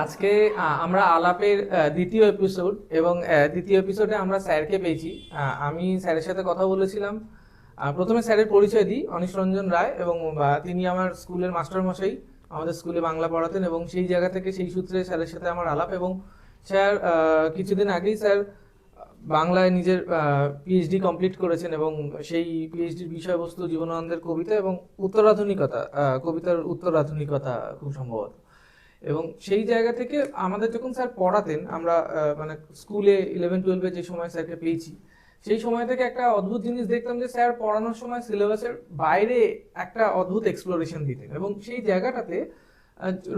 আজকে আমরা আলাপের দ্বিতীয় এপিসোড এবং দ্বিতীয় এপিসোডে আমরা স্যারকে পেয়েছি। আমি স্যারের সাথে কথা বলেছিলাম। প্রথমে স্যারের পরিচয় দিই, অনিশ রঞ্জন রায়, এবং তিনি আমার স্কুলের মাস্টারমশাই, আমাদের স্কুলে বাংলা পড়াতেন, এবং সেই জায়গা থেকে সেই সূত্রে স্যারের সাথে আমার আলাপ। এবং স্যার কিছুদিন আগেই স্যার বাংলায় নিজের পিএইচডি কমপ্লিট করেছেন, এবং সেই পিএইচডির বিষয়বস্তু জীবনানন্দের কবিতা এবং উত্তরাধুনিকতা, কবিতার উত্তরাধুনিকতা খুব সম্ভবত। এবং সেই জায়গা থেকে আমাদের যখন স্যার পড়াতেন, আমরা মানে স্কুলে 11-12-এ যে সময় স্যারকে পেয়েছি, সেই সময় থেকে একটা অদ্ভুত জিনিস দেখতাম যে স্যার পড়ানোর সময় সিলেবাসের বাইরে একটা অদ্ভুত এক্সপ্লোরেশন দিতেন। এবং সেই জায়গাটাতে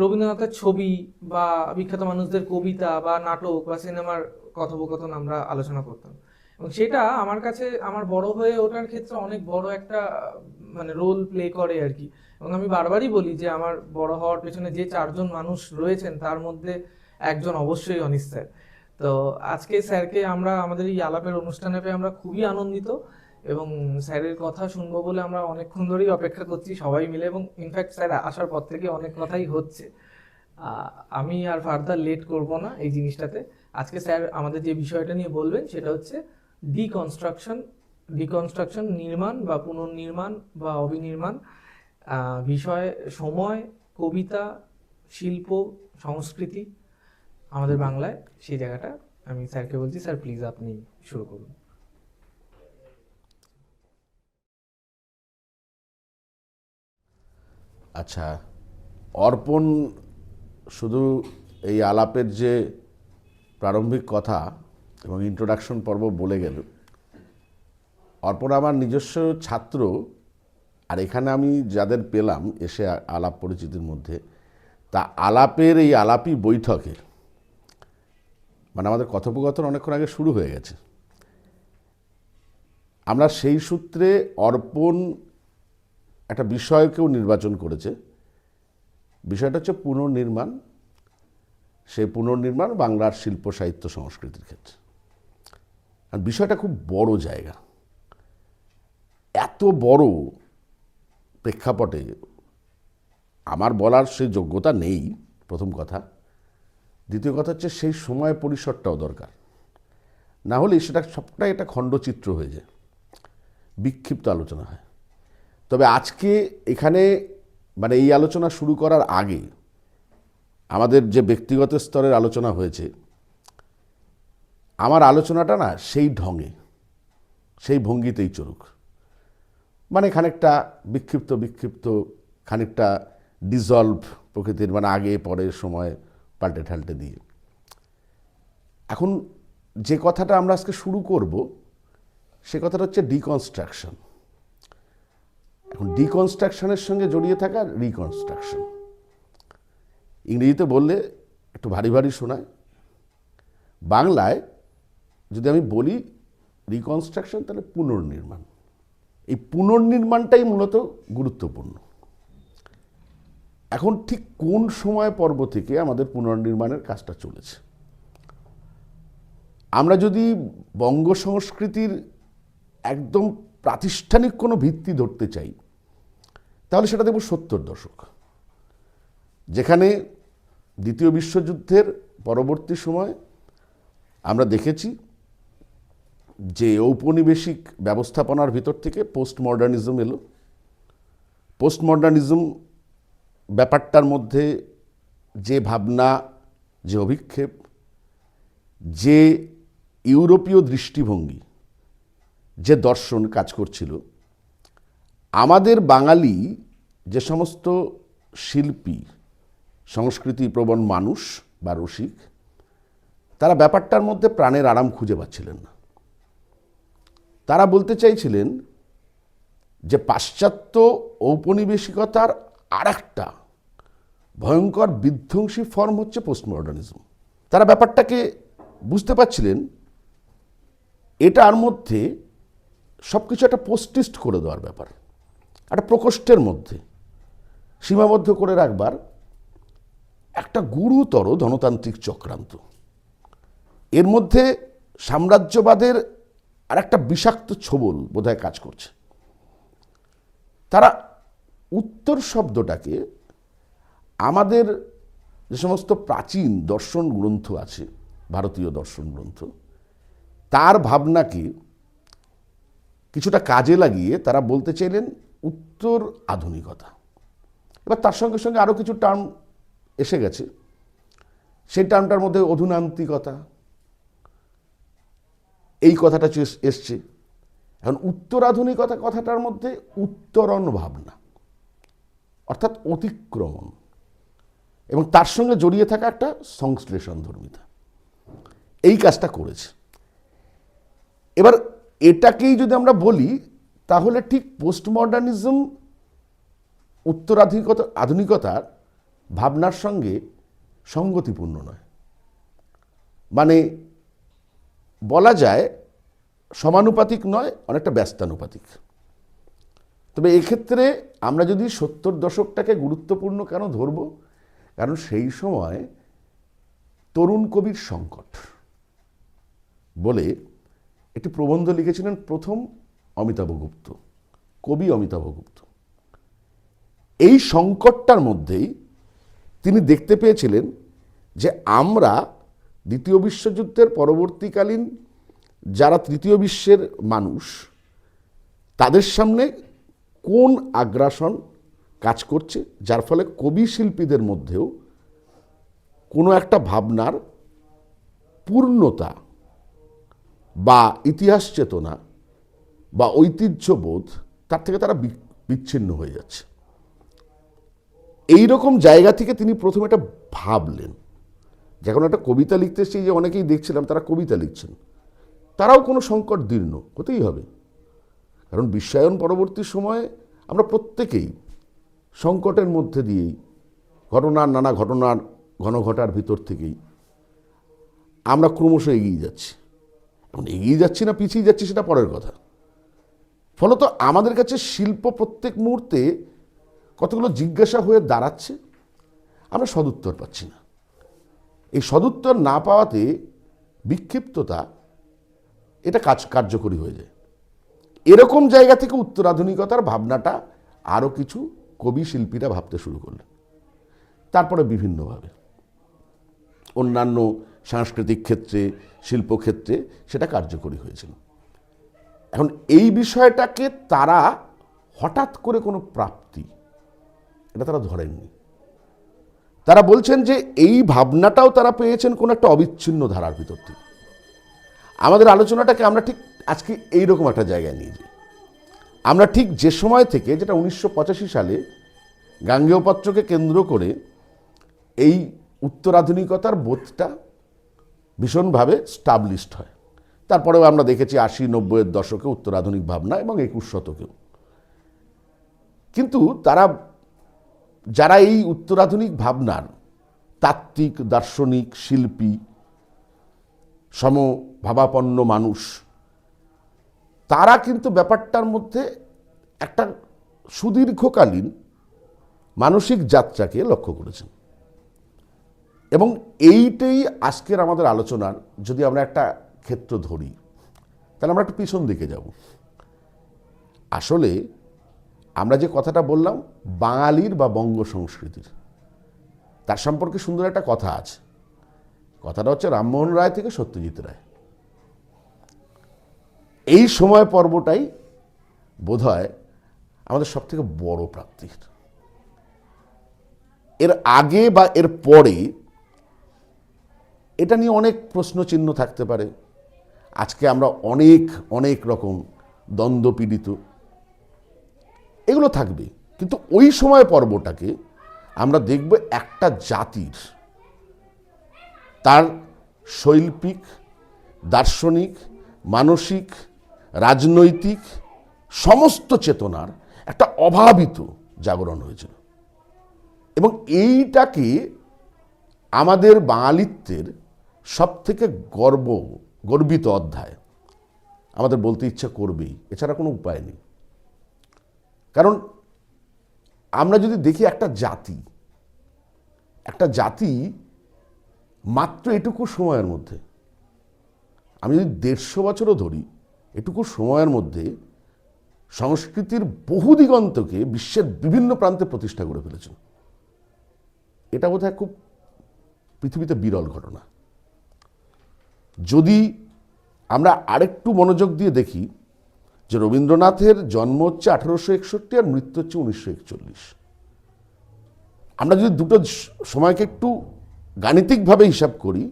রবীন্দ্রনাথের ছবি বা বিখ্যাত মানুষদের কবিতা বা নাটক বা সিনেমার কথোপকথন আমরা আলোচনা করতাম। এবং সেটা আমার কাছে আমার বড় হয়ে ওঠার ক্ষেত্রে অনেক বড় একটা মানে রোল প্লে করে আর কি। এবং আমি বারবারই বলি যে আমার বড় হওয়ার পেছনে যে চারজন মানুষ রয়েছেন তার মধ্যে একজন অবশ্যই অনিশ স্যার। তো আজকে স্যারকে আমরা আমাদের এই আলাপের অনুষ্ঠানে পেয়ে আমরা খুবই আনন্দিত, এবং স্যারের কথা শুনবো বলে আমরা অনেকক্ষণ ধরেই অপেক্ষা করছি সবাই মিলে, এবং ইনফ্যাক্ট স্যার আসার পর থেকে অনেক কথাই হচ্ছে। আমি আর ফার্দার লেট করব না এই জিনিসটাতে। আজকে স্যার আমাদের যে বিষয়টা নিয়ে বলবেন সেটা হচ্ছে ডিকনস্ট্রাকশন। ডিকনস্ট্রাকশন, নির্মাণ বা পুনর্নির্মাণ বা অবিনির্মাণ, বিষয় সময়, কবিতা, শিল্প, সংস্কৃতি আমাদের বাংলায়, সেই জায়গাটা আমি স্যারকে বলছি। স্যার প্লিজ আপনি শুরু করুন। আচ্ছা, অর্পণ শুধু এই আলাপের যে প্রারম্ভিক কথা এবং ইন্ট্রোডাকশন পর্ব বলে গেল। অর্পণ আমার নিজস্ব ছাত্র, আর এখানে আমি যাদের পেলাম এসে আলাপ পরিচিতির মধ্যে, তা আলাপের এই আলাপি বৈঠকে মানে আমাদের কথোপকথন অনেকক্ষণ আগে শুরু হয়ে গেছে। আমরা সেই সূত্রে অর্পণ একটা বিষয়কেও নির্বাচন করেছে। বিষয়টা হচ্ছে পুনর্নির্মাণ। সেই পুনর্নির্মাণ বাংলার শিল্প সাহিত্য সংস্কৃতির ক্ষেত্রে। আর বিষয়টা খুব বড় জায়গা। এত বড় প্রেক্ষাপটে আমার বলার সেই যোগ্যতা নেই, প্রথম কথা। দ্বিতীয় কথা হচ্ছে সেই সময় পরিসরটাও দরকার, না হলে সেটা সবটাই একটা খণ্ডচিত্র হয়ে যায়, বিক্ষিপ্ত আলোচনা হয়। তবে আজকে এখানে মানে এই আলোচনা শুরু করার আগে আমাদের যে ব্যক্তিগত স্তরের আলোচনা হয়েছে, আমার আলোচনাটা না সেই ঢঙে, সেই ভঙ্গিতেই চলুক। মানে খানিকটা বিক্ষিপ্ত বিক্ষিপ্ত, খানিকটা ডিজলভ প্রকৃতির, মানে আগে পরে সময় পাল্টে ঠাল্টে দিয়ে। এখন যে কথাটা আমরা আজকে শুরু করব সে কথাটা হচ্ছে ডিকনস্ট্রাকশন। এখন ডিকনস্ট্রাকশনের সঙ্গে জড়িয়ে থাকা রিকনস্ট্রাকশন। ইংরেজিতে বললে একটু ভারী ভারী শোনায়। বাংলায় যদি আমি বলি রিকনস্ট্রাকশন, তাহলে পুনর্নির্মাণ। এই পুনর্নির্মাণটাই মূলত গুরুত্বপূর্ণ। এখন ঠিক কোন সময় পর্ব থেকে আমাদের পুনর্নির্মাণের কাজটা চলেছে? আমরা যদি বঙ্গ সংস্কৃতির একদম প্রাতিষ্ঠানিক কোনো ভিত্তি ধরতে চাই, তাহলে সেটা দেখব 70 দশক, যেখানে দ্বিতীয় বিশ্বযুদ্ধের পরবর্তী সময় আমরা দেখেছি যে ঔপনিবেশিক ব্যবস্থাপনার ভিতর থেকে পোস্ট মডার্নিজম এলো। পোস্ট মডার্নিজম ব্যাপারটার মধ্যে যে ভাবনা, যে অভিক্ষেপ, যে ইউরোপীয় দৃষ্টিভঙ্গি, যে দর্শন কাজ করছিল, আমাদের বাঙালি যে সমস্ত শিল্পী, সংস্কৃতি প্রবণ মানুষ বা রসিক, তারা ব্যাপারটার মধ্যে প্রাণের আরাম খুঁজে পাচ্ছিলেন না। তারা বলতে চাইছিলেন যে পাশ্চাত্য ঔপনিবেশিকতার আর একটা ভয়ঙ্কর বিধ্বংসী ফর্ম হচ্ছে পোস্ট মডার্নিজম। তারা ব্যাপারটাকে বুঝতে পারছিলেন এটার মধ্যে সব কিছু একটা পোস্টিস্ট করে দেওয়ার ব্যাপার, একটা প্রকোষ্ঠের মধ্যে সীমাবদ্ধ করে রাখবার একটা গুরুতর ধনতান্ত্রিক চক্রান্ত। এর মধ্যে সাম্রাজ্যবাদের আর একটা বিষাক্ত ছোবল বোধহয় কাজ করছে। তারা উত্তর শব্দটাকে আমাদের যে সমস্ত প্রাচীন দর্শন গ্রন্থ আছে, ভারতীয় দর্শন গ্রন্থ, তার ভাবনাকে কিছুটা কাজে লাগিয়ে তারা বলতে চাইলেন উত্তর আধুনিকতা। এবার তার সঙ্গে সঙ্গে আরও কিছু টার্ম এসে গেছে। সেই টার্মটার মধ্যে অধুনান্তিকতা, এই কথাটা এসছে। এখন উত্তর আধুনিকতা কথাটার মধ্যে উত্তরণ ভাবনা, অর্থাৎ অতিক্রমণ, এবং তার সঙ্গে জড়িয়ে থাকা একটা সংশ্লেষণ ধর্মিতা, এই কাজটা করেছে। এবার এটাকেই যদি আমরা বলি তাহলে ঠিক পোস্ট মডার্নিজম আধুনিকতার ভাবনার সঙ্গে সঙ্গতিপূর্ণ নয়। মানে বলা যায় সমানুপাতিক নয়, অনেকটা ব্যস্তানুপাতিক। তবে এক্ষেত্রে আমরা যদি 70 দশকটাকে গুরুত্বপূর্ণ কেন ধরব, কারণ সেই সময় তরুণ কবির সংকট বলে একটি প্রবন্ধ লিখেছিলেন প্রথম অমিতাভ গুপ্ত, কবি অমিতাভ গুপ্ত। এই সংকটটার মধ্যেই তিনি দেখতে পেয়েছিলেন যে আমরা দ্বিতীয় বিশ্বযুদ্ধের পরবর্তীকালীন যারা তৃতীয় বিশ্বের মানুষ, তাদের সামনে কোন আগ্রাসন কাজ করছে, যার ফলে কবি শিল্পীদের মধ্যেও কোনো একটা ভাবনার পূর্ণতা বা ইতিহাস চেতনা বা ঐতিহ্যবোধ, তার থেকে তারা বিচ্ছিন্ন হয়ে যাচ্ছে। এই রকম জায়গা থেকে তিনি প্রথমে এটা ভাবলেন। যখন একটা কবিতা লিখতে এসেছি, যে অনেকেই দেখছিলাম তারা কবিতা লিখছেন, তারাও কোনো সংকট দীর্ণ হতেই হবে। কারণ বিশ্বায়ন পরবর্তী সময়ে আমরা প্রত্যেকেই সংকটের মধ্যে দিয়েই, নানা ঘটনার ঘনঘটার ভিতর থেকেই আমরা ক্রমশ এগিয়ে যাচ্ছি। এখন এগিয়ে যাচ্ছি না পিছিয়ে যাচ্ছি সেটা পরের কথা। ফলত আমাদের কাছে শিল্প প্রত্যেক মুহূর্তে কতগুলো জিজ্ঞাসা হয়ে দাঁড়াচ্ছে, আমরা সদুত্তর পাচ্ছি না। এই সদুত্তর না পাওয়াতে বিক্ষিপ্ততা এটা কার্যকরী হয়ে যায়। এরকম জায়গা থেকে উত্তরাধুনিকতার ভাবনাটা আরও কিছু কবি শিল্পীরা ভাবতে শুরু করলেন। তারপরে বিভিন্নভাবে অন্যান্য সাংস্কৃতিক ক্ষেত্রে, শিল্পক্ষেত্রে সেটা কার্যকরী হয়েছিল। এখন এই বিষয়টাকে তারা হঠাৎ করে কোনো প্রাপ্তি, এটা তারা ধরেননি। তারা বলছেন যে এই ভাবনাটাও তারা পেয়েছেন কোনো একটা অবিচ্ছিন্ন ধারার ভিতর থেকে। আমাদের আলোচনাটাকে আমরা ঠিক আজকে এইরকম একটা জায়গায় নিয়ে যাই। আমরা ঠিক যে সময় থেকে, যেটা 1985 সালে গাঙ্গেয় পত্রকে কেন্দ্র করে এই উত্তরাধুনিকতার বোধটা ভীষণভাবে স্টাবলিশড হয়। তারপরেও আমরা দেখেছি 80-90-এর দশকে উত্তরাধুনিক ভাবনা এবং 21 শতকেও। কিন্তু যারা এই উত্তরাধুনিক ভাবনার তাত্ত্বিক, দার্শনিক, শিল্পী, সমভাবাপন্ন মানুষ, তারা কিন্তু ব্যাপারটার মধ্যে একটা সুদীর্ঘকালীন মানসিক যাত্রাকে লক্ষ্য করেছেন। এবং এইটাই আজকের আমাদের আলোচনার, যদি আমরা একটা ক্ষেত্র ধরি, তাহলে আমরা একটু পিছন দিকে যাব। আসলে আমরা যে কথাটা বললাম বাঙালির বা বঙ্গ সংস্কৃতির, তার সম্পর্কে সুন্দর একটা কথা আছে। কথাটা হচ্ছে রামমোহন রায় থেকে সত্যজিৎ রায়। এই সময় পর্বটাই বোধহয় আমাদের সব থেকে বড় প্রাপ্তির। এর আগে বা এর পরে এটা নিয়ে অনেক প্রশ্নচিহ্ন থাকতে পারে। আজকে আমরা অনেক রকম দ্বন্দ্বপীড়িত, এগুলো থাকবে। কিন্তু ওই সময় পর্বটাকে আমরা দেখব একটা জাতির, তার শৈল্পিক, দার্শনিক, মানসিক, রাজনৈতিক সমস্ত চেতনার একটা অভাবিত জাগরণ হয়েছিল। এবং এইটাকে আমাদের বাঙালিত্বের সবথেকে গর্বিত অধ্যায় আমাদের বলতে ইচ্ছা করবেই, এছাড়া কোনো উপায় নেই। কারণ আমরা যদি দেখি একটা জাতি মাত্র এটুকু সময়ের মধ্যে, আমি যদি 150 বছরও ধরি, এটুকু সময়ের মধ্যে সংস্কৃতির বহু দিগন্তকে বিশ্বের বিভিন্ন প্রান্তে প্রতিষ্ঠা করে ফেলেছে। এটা বোধহয় খুব পৃথিবীতে বিরল ঘটনা। যদি আমরা আরেকটু মনোযোগ দিয়ে দেখি যে রবীন্দ্রনাথের জন্ম হচ্ছে 1861 আর মৃত্যু হচ্ছে 1941। আমরা যদি দুটো সময়কে একটু গাণিতিকভাবে হিসাব করি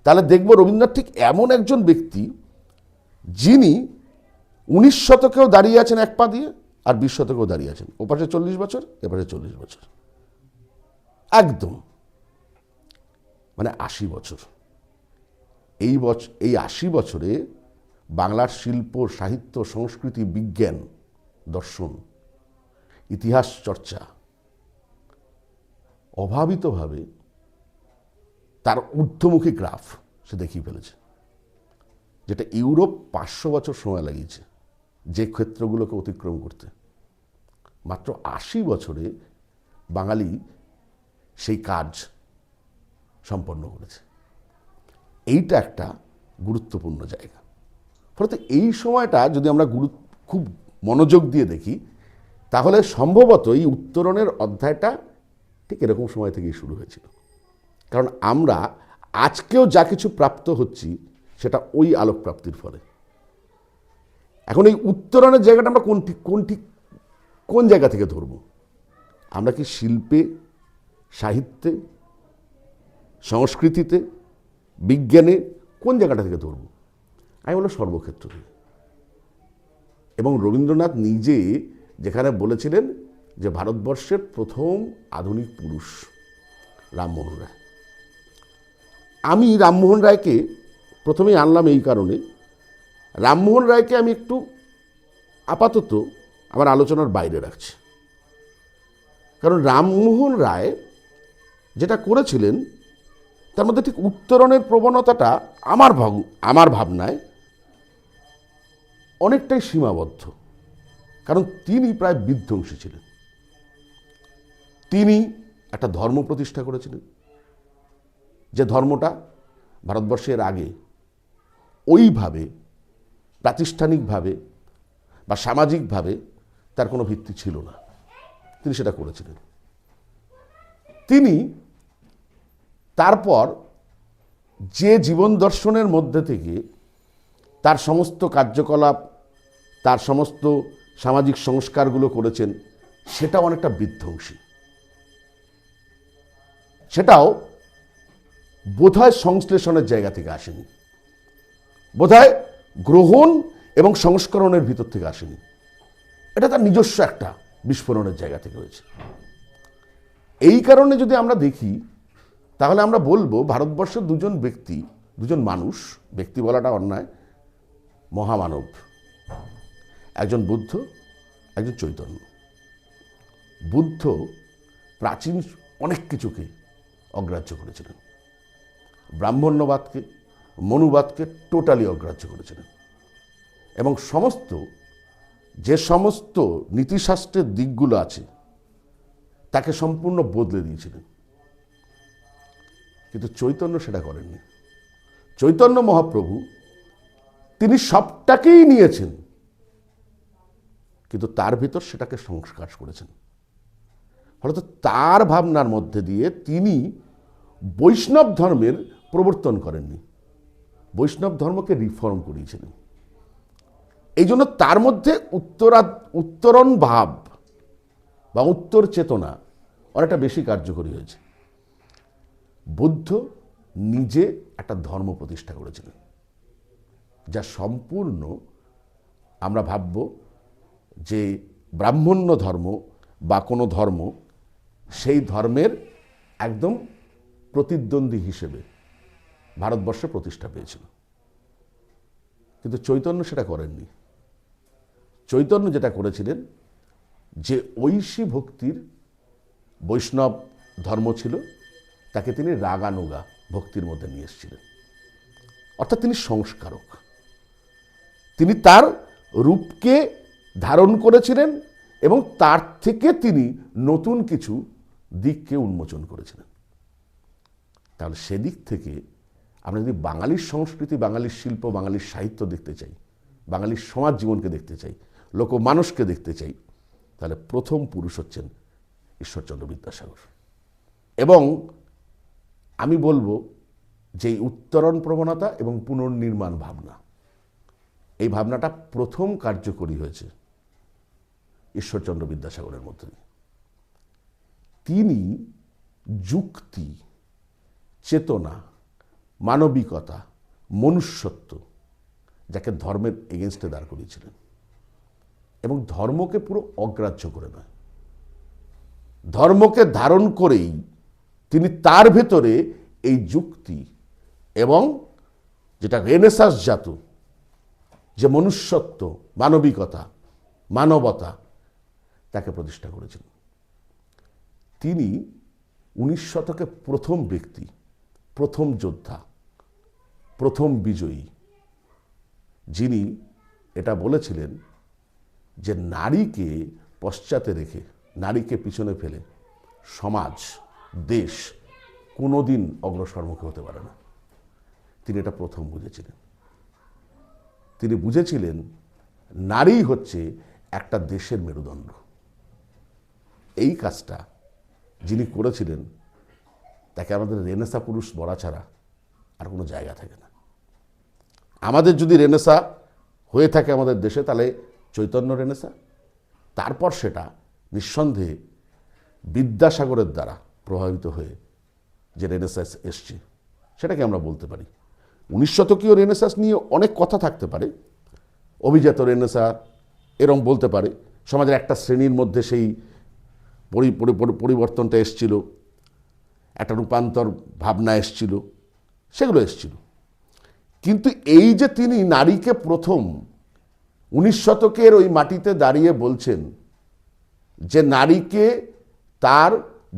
তাহলে দেখব রবীন্দ্রনাথ ঠিক এমন একজন ব্যক্তি যিনি 19 শতকেও দাঁড়িয়ে আছেন এক পা দিয়ে, আর 20 শতকেও দাঁড়িয়ে আছেন, ওপাশে 40 বছর এপাশে 40 বছর, একদম মানে 80 বছর। এই 80 বছরে বাংলার শিল্প, সাহিত্য, সংস্কৃতি, বিজ্ঞান, দর্শন, ইতিহাস চর্চা অভাবিতভাবে তার ঊর্ধ্বমুখী গ্রাফ সে দেখিয়ে ফেলেছে, যেটা ইউরোপ 500 বছর সময় লাগিয়েছে যে ক্ষেত্রগুলোকে অতিক্রম করতে। মাত্র 80 বছরে বাঙালি সেই কাজ সম্পন্ন করেছে। এইটা একটা গুরুত্বপূর্ণ জায়গা। ফলত এই সময়টা যদি আমরা খুব মনোযোগ দিয়ে দেখি তাহলে সম্ভবত এই উত্তরণের অধ্যায়টা ঠিক এরকম সময় থেকেই শুরু হয়েছিল। কারণ আমরা আজকেও যা কিছু প্রাপ্ত হচ্ছি সেটা ওই আলোক প্রাপ্তির ফলে। এখন এই উত্তরণের জায়গাটা আমরা কোন জায়গা থেকে ধরব? আমরা কি শিল্পে, সাহিত্যে, সংস্কৃতিতে, বিজ্ঞানে কোন জায়গাটা থেকে ধরব? আমি বললাম সর্বক্ষেত্র থেকে। এবং রবীন্দ্রনাথ নিজে যেখানে বলেছিলেন যে ভারতবর্ষের প্রথম আধুনিক পুরুষ রামমোহন রায়। আমি রামমোহন রায়কে প্রথমেই আনলাম এই কারণে, রামমোহন রায়কে আমি একটু আপাতত আমার আলোচনার বাইরে রাখছি। কারণ রামমোহন রায় যেটা করেছিলেন তার মধ্যে ঠিক উত্তরণের প্রবণতাটা আমার ভাবনায় অনেকটাই সীমাবদ্ধ। কারণ তিনি প্রায় বিধ্বংসী ছিলেন। তিনি একটা ধর্ম প্রতিষ্ঠা করেছিলেন, যে ধর্মটা ভারতবর্ষের আগে ওইভাবে প্রাতিষ্ঠানিকভাবে বা সামাজিকভাবে তার কোনো ভিত্তি ছিল না। তিনি সেটা করেছিলেন। তিনি তারপর যে জীবন দর্শনের মধ্যে থেকে তার সমস্ত কার্যকলাপ, তার সমস্ত সামাজিক সংস্কারগুলো করেছেন সেটাও অনেকটা বিধ্বংসী। সেটাও বোধহয় সংশ্লেষণের জায়গা থেকে আসেনি, বোধহয় গ্রহণ এবং সংস্করণের ভিতর থেকে আসেনি। এটা তার নিজস্ব একটা বিস্ফোরণের জায়গা থেকে হয়েছে। এই কারণে যদি আমরা দেখি তাহলে আমরা বলবো ভারতবর্ষের দুজন মানুষ, ব্যক্তি বলাটা অন্যায়, মহামানব, একজন বুদ্ধ, একজন চৈতন্য। বুদ্ধ প্রাচীন অনেক কিছুকে অগ্রাহ্য করেছিলেন, ব্রাহ্মণ্যবাদকে, মনুবাদকে টোটালি অগ্রাহ্য করেছিলেন এবং যে সমস্ত নীতিশাস্ত্রের দিকগুলো আছে তাকে সম্পূর্ণ বদলে দিয়েছিলেন। কিন্তু চৈতন্য সেটা করেননি। চৈতন্য মহাপ্রভু তিনি সবটাকেই নিয়েছেন, কিন্তু তার ভিতর সেটাকে সংস্কার করেছেন। ফলত তার ভাবনার মধ্যে দিয়ে তিনি বৈষ্ণব ধর্মের প্রবর্তন করেননি, বৈষ্ণব ধর্মকে রিফর্ম করিয়েছিলেন। এই জন্য তার মধ্যে উত্তরণ ভাব বা উত্তর চেতনা অনেকটা বেশি কার্যকরী হয়েছে। বুদ্ধ নিজে একটা ধর্ম প্রতিষ্ঠা করেছিলেন, যা সম্পূর্ণ আমরা ভাবব যে ব্রাহ্মণ্য ধর্ম বা কোনো ধর্ম সেই ধর্মের একদম প্রতিদ্বন্দ্বী হিসেবে ভারতবর্ষে প্রতিষ্ঠা পেয়েছিল। কিন্তু চৈতন্য সেটা করেননি। চৈতন্য যেটা করেছিলেন, যে ঐশী ভক্তির বৈষ্ণব ধর্ম ছিল তাকে তিনি রাগানুগা ভক্তির মধ্যে নিয়ে এসেছিলেন। অর্থাৎ তিনি সংস্কারক। তিনি তার রূপকে ধারণ করেছিলেন এবং তার থেকে তিনি নতুন কিছু দিককে উন্মোচন করেছিলেন। তাহলে সেদিক থেকে আমরা যদি বাঙালির সংস্কৃতি, বাঙালির শিল্প, বাঙালির সাহিত্য দেখতে চাই, বাঙালির সমাজ জীবনকে দেখতে চাই, লোকমানুষকে দেখতে চাই, তাহলে প্রথম পুরুষ হচ্ছেন ঈশ্বরচন্দ্র বিদ্যাসাগর। এবং আমি বলবো যে এই উত্তরণ প্রবণতা এবং পুনর্নির্মাণ ভাবনা, এই ভাবনাটা প্রথম কার্যকরী হয়েছে ঈশ্বরচন্দ্র বিদ্যাসাগরের মধ্যে দিয়ে। তিনি যুক্তি, চেতনা, মানবিকতা, মনুষ্যত্ব, যাকে ধর্মের এগেনস্টে দাঁড় করিয়েছিলেন, এবং ধর্মকে পুরো অগ্রাহ্য করে নয়, ধর্মকে ধারণ করেই তিনি তার ভেতরে এই যুক্তি এবং যেটা রেনেসাঁস জাত যে মনুষ্যত্ব, মানবিকতা, মানবতা, তাকে প্রতিষ্ঠা করেছিলেন। তিনি 19 শতকে প্রথম ব্যক্তি, প্রথম যোদ্ধা, প্রথম বিজয়ী, যিনি এটা বলেছিলেন যে নারীকে পশ্চাতে রেখে, নারীকে পিছনে ফেলে সমাজ, দেশ কোনোদিন অগ্রসরমুখী হতে পারে না। তিনি এটা প্রথম বুঝেছিলেন। তিনি বুঝেছিলেন নারী হচ্ছে একটা দেশের মেরুদণ্ড। এই কাজটা যিনি করেছিলেন, তাকে আমাদের রেনেসাঁ পুরুষ বলা ছাড়া আর কোনো জায়গা থাকে না। আমাদের যদি রেনেসাঁ হয়ে থাকে আমাদের দেশে, তাহলে চৈতন্য রেনেসাঁ, তারপর সেটা নিঃসন্দেহে বিদ্যাসাগরের দ্বারা প্রভাবিত হয়ে যে রেনেসাঁস এসছে, সেটাকে আমরা বলতে পারি। 19 শতকীয় রেনেসাঁস নিয়ে অনেক কথা থাকতে পারে, অভিজাত রেনেসাঁ এরম বলতে পারে, সমাজের একটা শ্রেণীর মধ্যে সেই পরিবর্তনটা এসছিল, একটা রূপান্তর ভাবনা এসছিল, সেগুলো এসছিল। কিন্তু এই যে তিনি নারীকে প্রথম 19 শতকের ওই মাটিতে দাঁড়িয়ে বলছেন যে নারীকে তার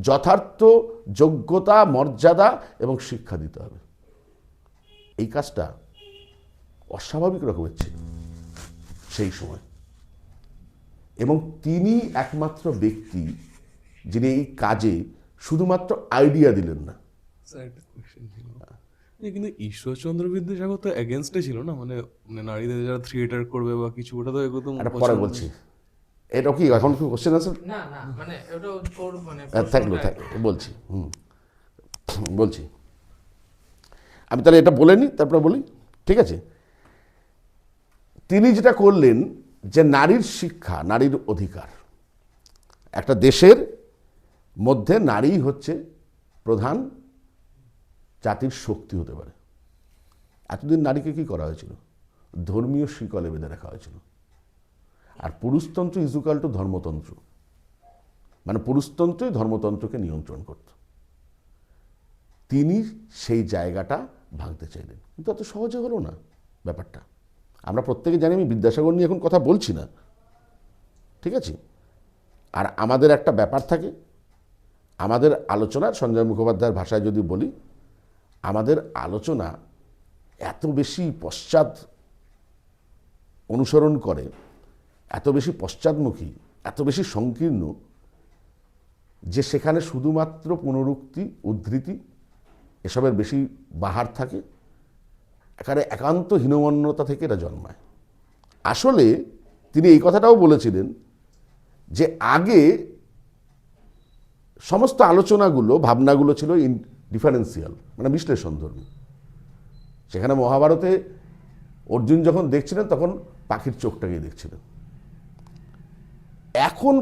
যথার্থ যোগ্যতা, মর্যাদা এবং শিক্ষা দিতে হবে, এই কাজটা অস্বাভাবিক রকমের ছিল সেই সময়। এবং তিনি একমাত্র ব্যক্তি যিনি এই কাজে শুধুমাত্র আইডিয়া দিলেন না। স্যার একটা কোয়েশ্চেন ছিল, কিন্তু ঈশ্বরচন্দ্র বিদ্যাসাগর তো এগেনস্টে ছিল না, মানে নারীদের যারা থিয়েটার করবে বা কিছু, ওটা তো একদম এটা পরে বলছি। এটা কি এখন কি কোশ্চেন আছে? না না, মানে ওটা ওর মানে থাকলো বলছি। বলছি আমি, তাহলে এটা বলে নিই তারপরে বলি, ঠিক আছে? তিনি যেটা করলেন যে নারীর শিক্ষা, নারীর অধিকার, একটা দেশের মধ্যে নারী হচ্ছে প্রধান জাতির শক্তি হতে পারে। এতদিন নারীকে কি করা হয়েছিল? ধর্মীয় শিকলে বেঁধে রাখা হয়েছিল। আর পুরুষতন্ত্র ইজুকাল টু ধর্মতন্ত্র, মানে পুরুষতন্ত্রই ধর্মতন্ত্রকে নিয়ন্ত্রণ করত। তিনি সেই জায়গাটা ভাঙতে চাইলেন, কিন্তু এত সহজে হলো না ব্যাপারটা। আমরা প্রত্যেকে জানি, আমি বিদ্যাসাগর নিয়ে এখন কথা বলছি না, ঠিক আছে? আর আমাদের একটা ব্যাপার থাকে, আমাদের আলোচনার, সঞ্জয় মুখোপাধ্যায়ের ভাষায় যদি বলি, আমাদের আলোচনা এত বেশি পশ্চাৎ অনুসরণ করে, এত বেশি পশ্চাৎমুখী, এত বেশি সংকীর্ণ, যে সেখানে শুধুমাত্র পুনরুক্তি, উদ্ধৃতি এসবের বেশি বাহার থাকে। এখানে একান্ত হীনমন্যতা থেকে এটা জন্মায়। আসলে তিনি এই কথাটাও বলেছিলেন যে আগে সমস্ত আলোচনাগুলো, ভাবনাগুলো ছিল ডিফারেন্সিয়াল, মানে বিশ্লেষণধর্মী। সেখানে মহাভারতে অর্জুন যখন দেখছিলেন তখন পাখির চোখটাকেই দেখছিলেন। এখন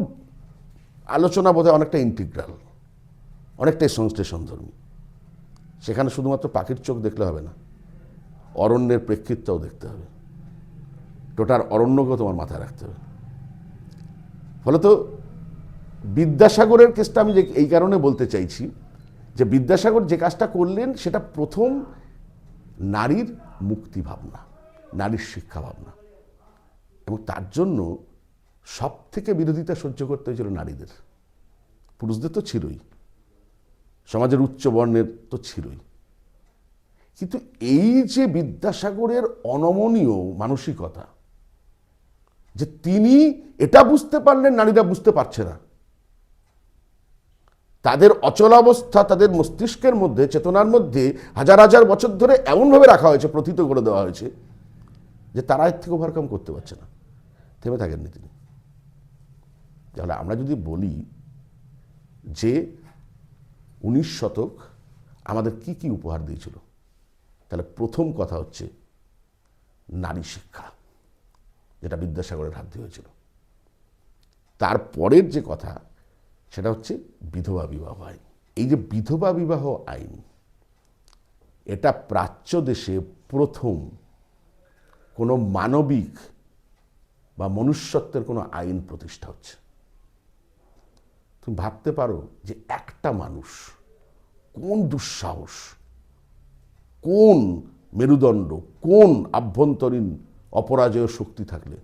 আলোচনা বোধহয় অনেকটা ইন্টিগ্রাল, অনেকটাই সংশ্লেষণধর্মী। সেখানে শুধুমাত্র পাখির চোখ দেখলে হবে না, অরণ্যের প্রেক্ষিতটাও দেখতে হবে, টোটাল অরণ্যকেও তোমার মাথায় রাখতে হবে। ফলত বিদ্যাসাগরের কেসটা আমি এই কারণে বলতে চাইছি যে বিদ্যাসাগর যে কাজটা করলেন সেটা প্রথম নারীর মুক্তি ভাবনা, নারীর শিক্ষা ভাবনা, এবং তার জন্য সব থেকে বিরোধিতা সহ্য করতে হয়েছিল নারীদের। পুরুষদের তো ছিলই, সমাজের উচ্চ বর্ণের তো ছিলই, কিন্তু এই যে বিদ্যাসাগরের অনমনীয় মানসিকতা, যে তিনি এটা বুঝতে পারলেন নারীরা বুঝতে পারছে না, তাদের অচলাবস্থা তাদের মস্তিষ্কের মধ্যে, চেতনার মধ্যে হাজার হাজার বছর ধরে এমনভাবে রাখা হয়েছে, প্রথিত করে দেওয়া হয়েছে যে তারা এর থেকে ওভারকাম করতে পারছে না। থেমে থাকেননি তিনি। তাহলে আমরা যদি বলি যে 19 শতক আমাদের কি কি উপহার দিয়েছিল? তাহলে প্রথম কথা হচ্ছে নারী শিক্ষা, যেটা বিদ্যাসাগরের হাত দিয়ে হয়েছিল। তারপরের যে কথা সেটা হচ্ছে বিধবা বিবাহ আইন। এই যে বিধবা বিবাহ আইন, এটা প্রাচ্য দেশে প্রথম কোনো মানবিক বা মনুষ্যত্বের কোনো আইন প্রতিষ্ঠা হচ্ছে। তুমি ভাবতে পারো যে একটা মানুষ, কোন দুঃসাহস, কোন মেরুদণ্ড, কোন আভ্যন্তরীণ অপরাজয় শক্তি থাকলে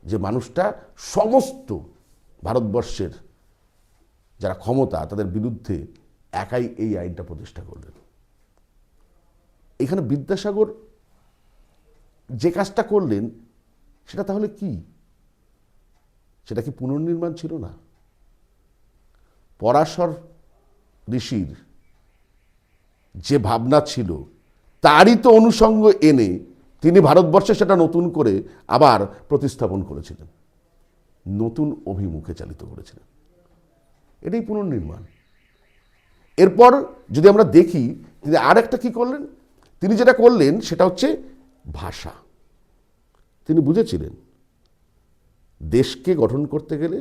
যে মানুষটা সমস্ত ভারতবর্ষের যারা ক্ষমতা তাদের বিরুদ্ধে একাই এই আইনটা প্রতিষ্ঠা করলেন। এখানে বিদ্যাসাগর যে কাজটা করলেন সেটা তাহলে কি? সেটা কি পুনর্নির্মাণ ছিল না? পরাশর ঋষির যে ভাবনা ছিল তারই তো অনুষঙ্গ এনে তিনি ভারতবর্ষে সেটা নতুন করে আবার প্রতিস্থাপন করেছিলেন, নতুন অভিমুখে চালিত করেছিলেন। এটাই পুনর্নির্মাণ। এরপর যদি আমরা দেখি তিনি আর একটা কি করলেন, তিনি যেটা করলেন সেটা হচ্ছে ভাষা। তিনি বুঝেছিলেন দেশকে গঠন করতে গেলে,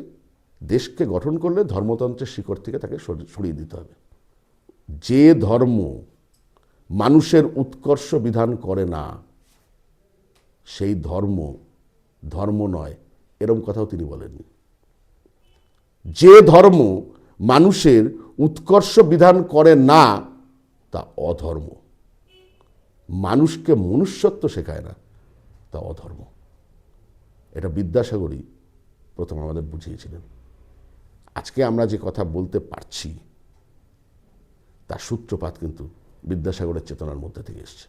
দেশকে গঠন করলে ধর্মতন্ত্রের শিকড় থেকে তাকে সরিয়ে দিতে হবে। যে ধর্ম মানুষের উৎকর্ষ বিধান করে না সেই ধর্ম ধর্ম নয়, এরকম কথাও তিনি বলেননি। যে ধর্ম মানুষের উৎকর্ষ বিধান করে না তা অধর্ম। মানুষকে মনুষ্যত্ব শেখায় না তা অধর্ম। এটা বিদ্যাসাগরই প্রথম আমাদের বুঝিয়েছিলেন। আজকে আমরা যে কথা বলতে পারছি তার সূত্রপাত কিন্তু বিদ্যাসাগরের চেতনার মধ্যে থেকে এসছে।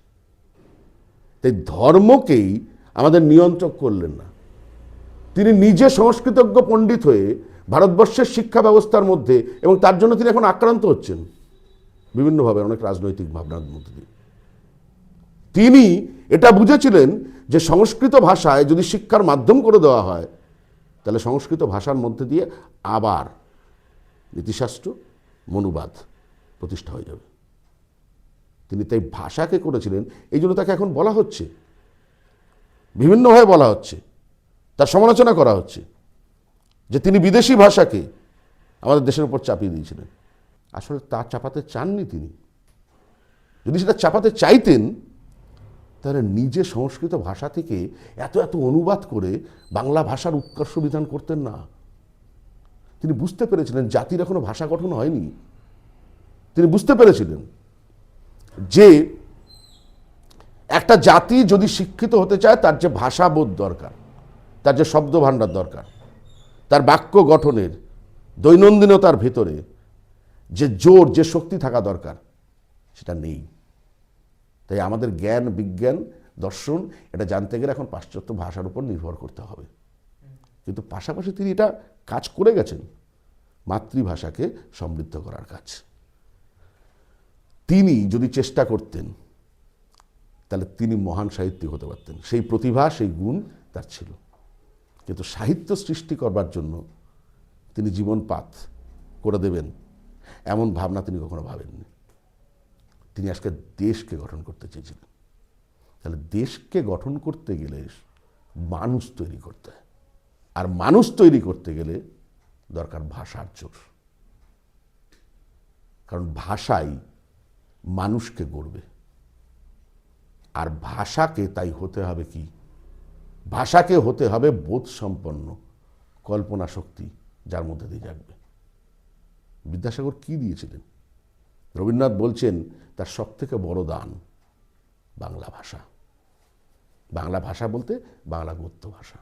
তাই ধর্মকেই আমাদের নিয়ন্ত্রক করলেন না, তিনি নিজে সংস্কৃতজ্ঞ পণ্ডিত হয়ে ভারতবর্ষের শিক্ষা ব্যবস্থার মধ্যে, এবং তার জন্য তিনি এখন আক্রান্ত হচ্ছেন বিভিন্নভাবে অনেক রাজনৈতিক ভাবনার মধ্যে দিয়ে। তিনি এটা বুঝেছিলেন যে সংস্কৃত ভাষায় যদি শিক্ষার মাধ্যম করে দেওয়া হয় তাহলে সংস্কৃত ভাষার মধ্যে দিয়ে আবার নীতিশাস্ত্র, মনুবাদ প্রতিষ্ঠা হয়ে যাবে। তিনি তাই ভাষাকে করেছিলেন। এই জন্য তাকে এখন বলা হচ্ছে, বিভিন্নভাবে বলা হচ্ছে, তার সমালোচনা করা হচ্ছে যে তিনি বিদেশি ভাষাকে আমাদের দেশের উপর চাপিয়ে দিয়েছিলেন। আসলে তা চাপাতে চাননি তিনি। যদি সেটা চাপাতে চাইতেন তাহলে নিজে সংস্কৃত ভাষা থেকে এত এত অনুবাদ করে বাংলা ভাষার উৎকর্ষ বিধান করতেন না। তিনি বুঝতে পেরেছিলেন জাতির এখনো ভাষা গঠন হয়নি। তিনি বুঝতে পেরেছিলেন যে একটা জাতি যদি শিক্ষিত হতে চায় তার যে ভাষাবোধ দরকার, তার যে শব্দ ভাণ্ডার দরকার, তার বাক্য গঠনের দৈনন্দিনতার ভেতরে যে জোর, যে শক্তি থাকা দরকার সেটা নেই। তাই আমাদের জ্ঞান, বিজ্ঞান, দর্শন এটা জানতে গেলে এখন পাশ্চাত্য ভাষার উপর নির্ভর করতে হবে। কিন্তু পাশাপাশি তিনি এটা কাজ করে গেছেন, মাতৃভাষাকে সমৃদ্ধ করার কাজ। তিনি যদি চেষ্টা করতেন তাহলে তিনি মহান সাহিত্যিক হতে পারতেন। সেই প্রতিভা, সেই গুণ তার ছিল। কিন্তু সাহিত্য সৃষ্টি করবার জন্য তিনি জীবনপাত করে দেবেন এমন ভাবনা তিনি কখনো ভাবেননি। তিনি আজকে দেশকে গঠন করতে চেয়েছিলেন। তাহলে দেশকে গঠন করতে গেলে মানুষ তৈরি করতে হয়, আর মানুষ তৈরি করতে গেলে দরকার ভাষার জোর। কারণ ভাষাই মানুষকে গড়বে। আর ভাষাকে তাই হতে হবে কি? ভাষাকে হতে হবে বোধ সম্পন্ন, কল্পনা শক্তি যার মধ্যে দিয়ে জাগবে। বিদ্যাসাগর কি দিয়েছিলেন? রবীন্দ্রনাথ বলছেন তার সবথেকে বড় দান বাংলা ভাষা। বাংলা ভাষা বলতে বাংলা গদ্য ভাষা।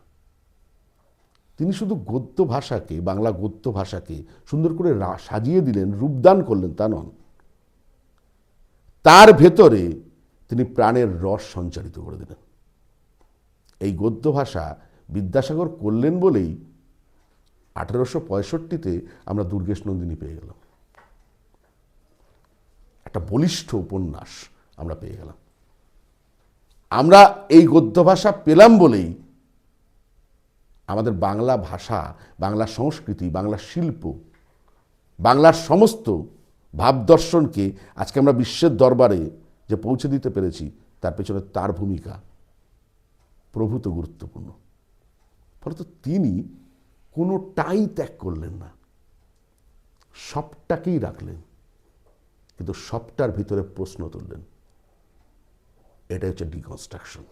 তিনি শুধু গদ্য ভাষাকে, বাংলা গদ্য ভাষাকে সুন্দর করে সাজিয়ে দিলেন, রূপদান করলেন তা নন, তার ভেতরে তিনি প্রাণের রস সঞ্চারিত করে দিলেন। এই গদ্য ভাষা বিদ্যাসাগর করলেন বলেই 1865-তে আমরা দুর্গেশ নন্দিনী পেয়ে গেলাম, একটা বলিষ্ঠ উপন্যাস আমরা পেয়ে গেলাম। আমরা এই গদ্য ভাষা পেলাম বলেই আমাদের বাংলা ভাষা, বাংলা সংস্কৃতি, বাংলা শিল্প, বাংলার সমস্ত ভাব দর্শনকে আজকে আমরা বিশ্বের দরবারে যে পৌঁছে দিতে পেরেছি, তার পেছনে তার ভূমিকা প্রভূত গুরুত্বপূর্ণ। ফলত তিনি কোনোটাই ত্যাগ করলেন না, সবটাকেই রাখলেন, কিন্তু সবটার ভিতরে প্রশ্ন তুললেন। এটাই হচ্ছে ডিকনস্ট্রাকশন।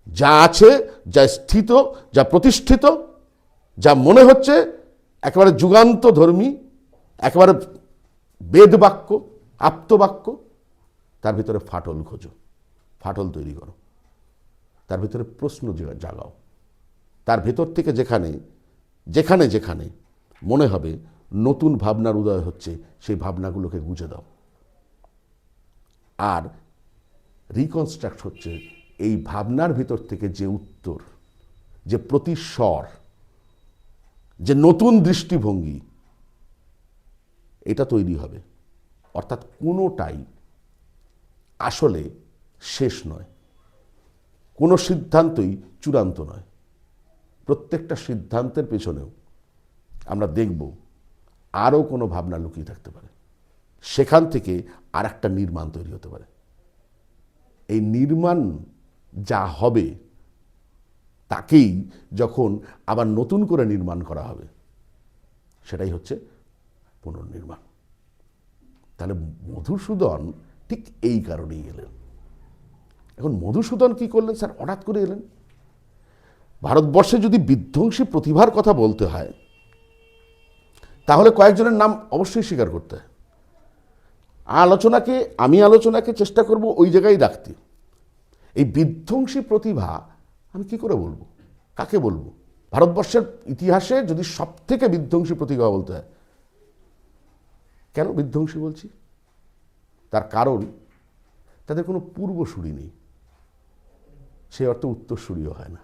যা আছে, যা স্থিত, যা প্রতিষ্ঠিত, যা মনে হচ্ছে একেবারে যুগান্ত ধর্মী, একেবারে বেদবাক্য, আপ্তবাক্য, তার ভিতরে ফাটল খোঁজো, ফাটল তৈরি করো, তার ভিতরে প্রশ্ন জাগাও। তার ভেতর থেকে যেখানে যেখানে যেখানে মনে হবে নতুন ভাবনার উদয় হচ্ছে, সেই ভাবনাগুলোকে গুঁজে দাও। আর রিকনস্ট্রাক্ট হচ্ছে এই ভাবনার ভিতর থেকে যে উত্তর, যে প্রতিস্বর, যে নতুন দৃষ্টিভঙ্গি, এটা তৈরি হবে। অর্থাৎ কোনোটাই আসলে শেষ নয়, কোনো সিদ্ধান্তই চূড়ান্ত নয়। প্রত্যেকটা সিদ্ধান্তের পেছনেও আমরা দেখব আরও কোনো ভাবনা লুকিয়ে থাকতে পারে, সেখান থেকে আর একটা নির্মাণ তৈরি হতে পারে। এই নির্মাণ যা হবে তাকেই যখন আবার নতুন করে নির্মাণ করা হবে, সেটাই হচ্ছে পুনর্নির্মাণ। তাহলে মধুসূদন ঠিক এই কারণেই এলেন। এখন মধুসূদন কি করলেন স্যার? হঠাৎ করে এলেন। ভারতবর্ষে যদি বিধ্বংসী প্রতিভার কথা বলতে হয়, তাহলে কয়েকজনের নাম অবশ্যই স্বীকার করতে হয়। আমি আলোচনাকে চেষ্টা করব ওই জায়গায় রাখতে। এই বিধ্বংসী প্রতিভা আমি কি করে বলবো, কাকে বলবো? ভারতবর্ষের ইতিহাসে যদি সব থেকে বিধ্বংসী প্রতিভা বলতে হয়, কেন বিধ্বংসী বলছি? তার কারণ তাদের কোনো পূর্বসূরি নেই, সেই অর্থে উত্তরসূরিও হয় না।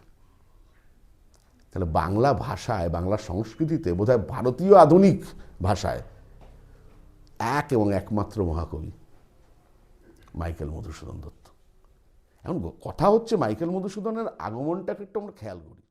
তাহলে বাংলা ভাষায়, বাংলা সংস্কৃতিতে বোধহয় ভারতীয় আধুনিক ভাষায় এক এবং একমাত্র মহাকবি মাইকেল মধুসূদন দত্ত। এখন কথা হচ্ছে মাইকেল মধুসূদনের আগমনটাকে একটু আমরা খেয়াল করি।